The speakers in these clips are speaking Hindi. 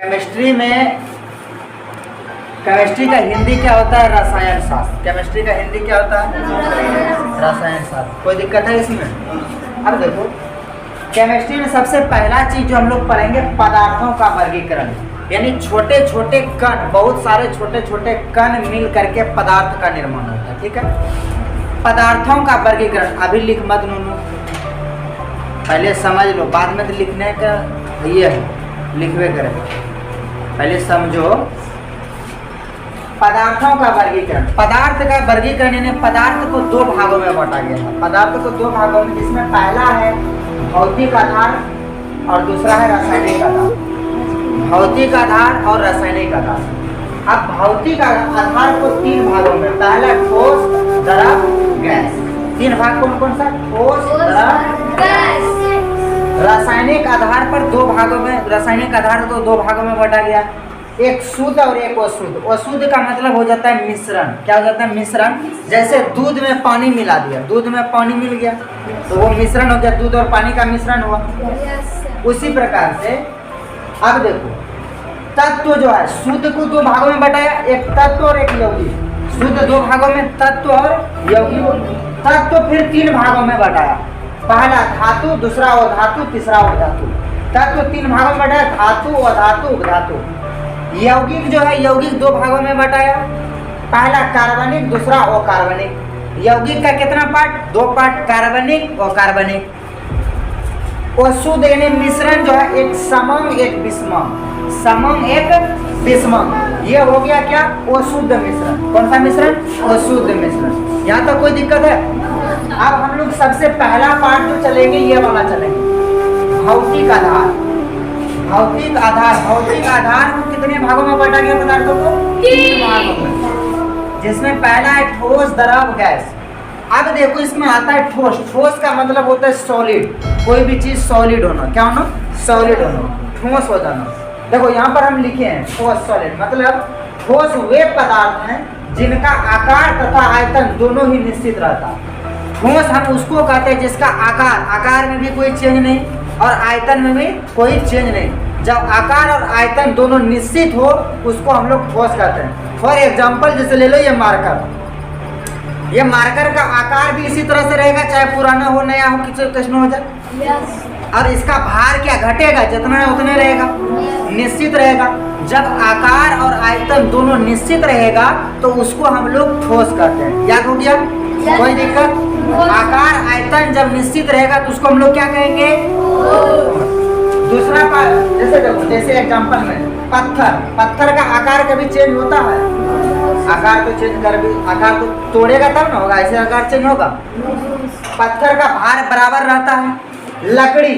केमिस्ट्री का हिंदी क्या होता है? रसायन शास्त्र। केमिस्ट्री का हिंदी क्या होता है? रसायन शास्त्र। कोई दिक्कत है इसमें? अब देखो, केमिस्ट्री में सबसे पहला चीज जो हम लोग पढ़ेंगे पदार्थों का वर्गीकरण, यानी छोटे छोटे कण, बहुत सारे छोटे छोटे कण मिल करके पदार्थ का निर्माण होता है। ठीक है, पदार्थों का वर्गीकरण। अभी लिख मत नूनू, पहले समझ लो, बाद में तो लिखने का ये है, लिखवे करें, पहले समझो। पदार्थों का वर्गीकरण। पदार्थ का वर्गीकरण यानी पदार्थ को दो भागों में बांटा गया है। पदार्थ को दो भागों में, जिसमें पहला है भौतिक आधार और दूसरा है रासायनिक आधार। भौतिक आधार और रासायनिक आधार। अब भौतिक आधार को तीन भागों में, पहला ठोस, द्रव, गैस। तीन भाग कौन कौन सा? ठोस, द्रव, गैस। रासायनिक आधार पर दो भागों में, रासायनिक आधार को दो भागों में बांटा गया, एक शुद्ध और एक अशुद्ध। अशुद्ध का मतलब हो जाता है मिश्रण। क्या हो जाता है? मिश्रण। जैसे दूध में पानी मिला दिया, दूध में पानी मिल गया तो वो मिश्रण हो गया, दूध और पानी का मिश्रण हुआ। उसी प्रकार से अब देखो, तत्व जो है, शुद्ध को दो भागों में बांटाया, एक तत्व और एक यौगिक। शुद्ध दो भागों में, तत्व और यौगिक। तत्व फिर तीन भागों में बांटाया, पहला धातु, दूसरा अधातु, तीसरा अधातु। तत्व तीन भागों में बांटा, धातु, अधातु, उपधातु। यौगिक जो है, यौगिक दो भागों में बांटाया, पहला कार्बनिक, दूसरा अकार्बनिक। यौगिक का कितना पार्ट? दो पार्ट, कार्बनिक और कार्बनिक। अशुद्ध यानी मिश्रण जो है, एक समम एक विषमम। समम एक विषमम, ये हो गया क्या? अशुद्ध मिश्रण। कौन सा मिश्रण? अशुद्ध मिश्रण। यहाँ तक कोई दिक्कत है? अब हम लोग सबसे पहला पार्ट जो चलेंगे, ये वाला चलेंगे, भौतिक आधार। भौतिक आधार, भौतिक आधार को कितने भागों में बांटा गया पदार्थों को? तीन भागों में, जिसमें पहला है ठोस, द्रव, गैस। अब देखो, इसमें आता है ठोस। ठोस का मतलब होता है सॉलिड, कोई भी चीज सॉलिड होना। क्या होना? सॉलिड होना, ठोस हो जाना। देखो यहाँ पर हम लिखे हैं ठोस, सॉलिड। मतलब ठोस वे पदार्थ हैं जिनका आकार तथा आयतन दोनों ही निश्चित रहता है। ठोस हम उसको कहते हैं जिसका आकार में भी कोई चेंज नहीं और आयतन में भी कोई चेंज नहीं। जब आकार और आयतन दोनों निश्चित हो, उसको हम लोग ठोस कहते हैं। फॉर एग्जाम्पल जैसे ले लो ये मार्कर। ये मार्कर का आकार भी इसी तरह से रहेगा, चाहे पुराना हो, नया हो, किसी हो जाए। और इसका भार क्या घटेगा? जितना है उतने रहेगा, निश्चित रहेगा। जब आकार और आयतन दोनों निश्चित रहेगा तो उसको हम लोग ठोस कहते हैं। याद हो गया? कोई दिक्कत? आकार आयतन जब निश्चित रहेगा तो उसको हम लोग क्या कहेंगे? दूसरा पार्ट, जैसे देखो, जैसे एग्जांपल में पत्थर। पत्थर का आकार कभी चेंज होता है? आकार तो चेंज कर भी, आकार तो तोड़ेगा तब ना होगा, ऐसे आकार चेंज होगा। पत्थर का भार बराबर रहता है। लकड़ी,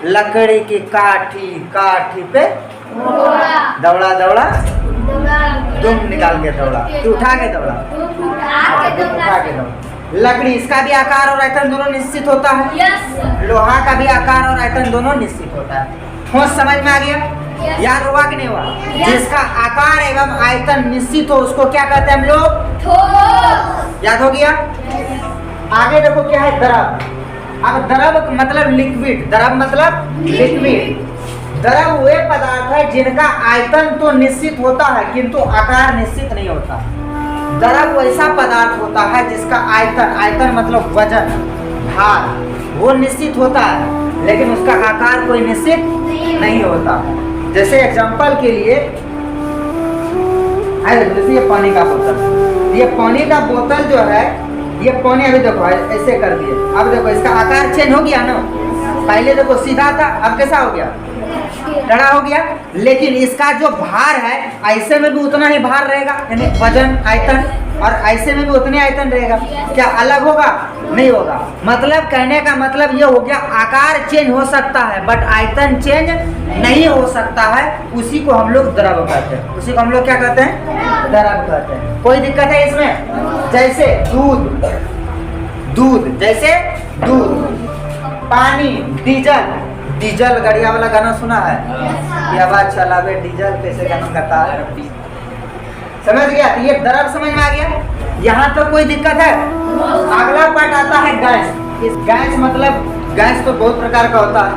लकड़ी की काठी, काठी पे दौड़ा दौड़ा, दुम निकाल के दौड़ा, उठा के दौड़ा, उठा के दौड़ा। लकड़ी, इसका भी आकार और आयतन दोनों निश्चित होता है। लोहा का भी आकार और आयतन दोनों निश्चित होता है। ठोस समझ में आ गया? याद हुआ कि नहीं हुआ? जिसका आकार एवं आयतन निश्चित हो उसको क्या कहते हैं हम लोग? ठोस। याद हो गया? आगे देखो क्या है? द्रव। अब द्रव मतलब लिक्विड। द्रव मतलब लिक्विड। द्रव वे पदार्थ है जिनका आयतन तो निश्चित होता है किंतु आकार निश्चित नहीं होता। द्रव ऐसा पदार्थ होता है जिसका आयतन मतलब वजन, भार, वो निश्चित होता है लेकिन उसका आकार कोई निश्चित नहीं होता। जैसे एग्जांपल के लिए, जैसे ये पानी का बोतल। ये पानी का बोतल जो है, ये पानी अभी देखो ऐसे कर दिए, अब देखो इसका आकार चेंज हो गया ना। पहले देखो सीधा था, अब कैसा हो गया? टेढ़ा हो गया। लेकिन इसका जो भार है, ऐसे में भी उतना ही भार रहेगा, यानी वजन, आयतन, और ऐसे में भी उतने आयतन रहेगा। क्या अलग होगा? नहीं होगा। मतलब कहने का मतलब ये हो गया, आकार चेंज हो सकता है बट आयतन चेंज नहीं हो सकता है। उसी को हम लोग द्रव कहते हैं। उसी को हम लोग क्या कहते हैं? द्रव कहते हैं। कोई दिक्कत है इसमें? जैसे दूध, जैसे दूध, पानी, डीजल। डीजल गाड़िया वाला गाना सुना है? ये आवाज चलावे डीजल, कैसे गाना गाता है? समझ गया? तो ये द्रव समझ में आ गया। यहाँ तो कोई दिक्कत है? अगला पार्ट आता है गैस। इस गैस मतलब, गैस तो बहुत प्रकार का होता है।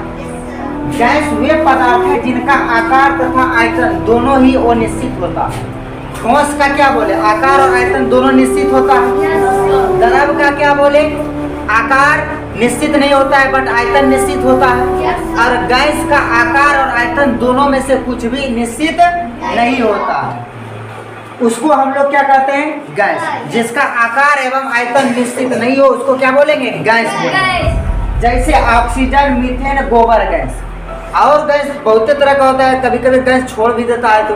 गैस वे पदार्थ है जिनका आकार तथा आयतन दोनों ही अनिश्चित होता है। ठोस का क्या बोले, आकार और आयतन दोनों निश्चित होता है। द्रव का क्या बोले, आकार निश्चित नहीं होता है बट आयतन निश्चित होता है। और गैस का आकार और आयतन दोनों में से कुछ भी निश्चित नहीं होता है, उसको हम लोग क्या कहते हैं, गैस। जिसका आकार एवं आयतन निश्चित नहीं हो उसको क्या बोलेंगे, गैस बोलेंगे। जैसे ऑक्सीजन, मीथेन, गोबर गैस। और गैस बहुत तरह का होता है, कभी कभी गैस छोड़ भी देता है, तो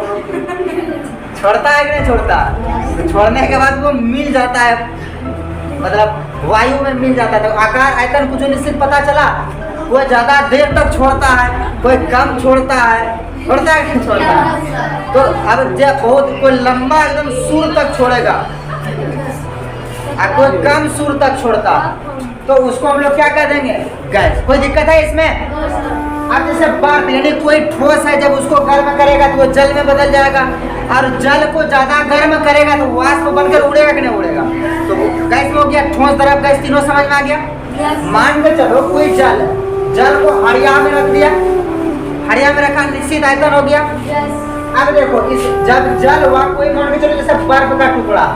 छोड़ता है कि नहीं छोड़ता, तो छोड़ने के बाद वो मिल जाता है, मतलब वायु में मिल जाता है। तो आकार आयतन कुछ निश्चित पता चला, कोई ज्यादा देर तक छोड़ता है, कोई कम छोड़ता है, छोड़ता है कि छोड़ता है। तो अब जब बहुत कोई लंबा एकदम सुर तक छोड़ेगा और कोई कम सुर तक छोड़ता, तो उसको हम लोग क्या कह देंगे, गैस। कोई दिक्कत है इसमें? अब जैसे बर्फ यानी कोई ठोस है, जब उसको गर्म करेगा तो वो जल में बदल जाएगा, और जल को ज्यादा गर्म करेगा तो वाष्प बनकर उड़ेगा कि नहीं उड़ेगा। तो गैस में हो गया, ठोस, द्रव, गैस, तीनों समझ में आ गया। मान के चलो कोई जल को हड़िया में रख दिया, हड़िया में रखा, निश्चित आयतन हो गया। अब देखो इस जब जल वहाँ कोई मान के चलो जैसे बर्फ का टुकड़ा,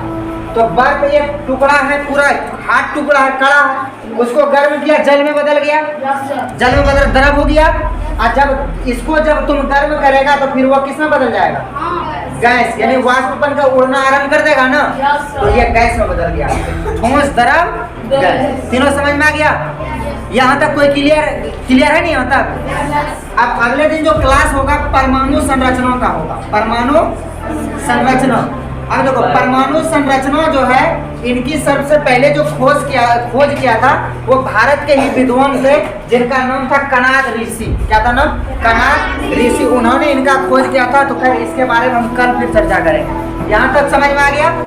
तो बर्फ एक टुकड़ा है, पूरा हाथ टुकड़ा है, कड़ा है, उसको गर्म किया, जल में बदल गया, जल में बदल द्रव हो गया। और जब इसको जब तुम गर्म करेगा तो फिर वो किस में बदल जाएगा, गैस, यानी वाष्प बनकर उड़ना आरंभ कर देगा ना, तो ये गैस में बदल गया। ठोस, द्रव, गैस, तीनों समझ में आ गया। यहाँ तक कोई क्लियर है नहीं यहाँ तक? अब अगले दिन जो क्लास होगा परमाणु संरचनाओं का होगा, परमाणु संरचना। अब देखो परमाणु संरचना जो है, इनकी सबसे पहले जो खोज किया था वो भारत के ही विद्वान थे, जिनका नाम था कणाद ऋषि। क्या था नाम? कणाद ऋषि। उन्होंने इनका खोज किया था। तो खैर इसके बारे में हम कल फिर चर्चा करेंगे। यहाँ तक समझ में आ गया?